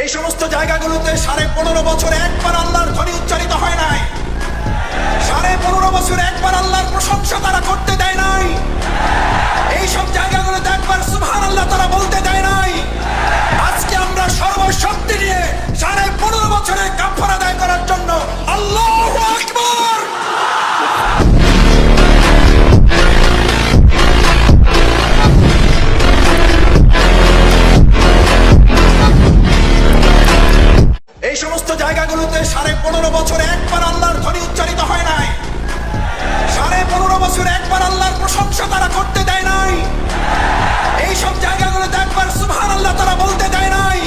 এই সমস্ত জায়গাগুলোতে 15.5 বছর একবার আল্লাহর ধ্বনি উচ্চারিত হয় নাই। 15.5 বছর একবার আল্লাহর প্রশংসা তারা করতে দেয় নাই। এই সব জায়গাগুলোতে একবার সুবহানাল্লাহ তারা বলতে দেয় নাই। আজকে আমরা সর্বশক্তি নিয়ে 15.5 বছরের কাফারা আদায় করার জন্য আল্লাহু আকবার। এই সমস্ত জায়গাগুলোতে 15.5 বছর একবার আল্লাহর ধ্বনি উচ্চারিত হয় নাই। 15.5 বছর একবার আল্লাহর প্রশংসা তারা করতে দেয় নাই। এই সব জায়গাগুলোতে একবার সুবহানাল্লাহ তারা বলতে দেয় নাই।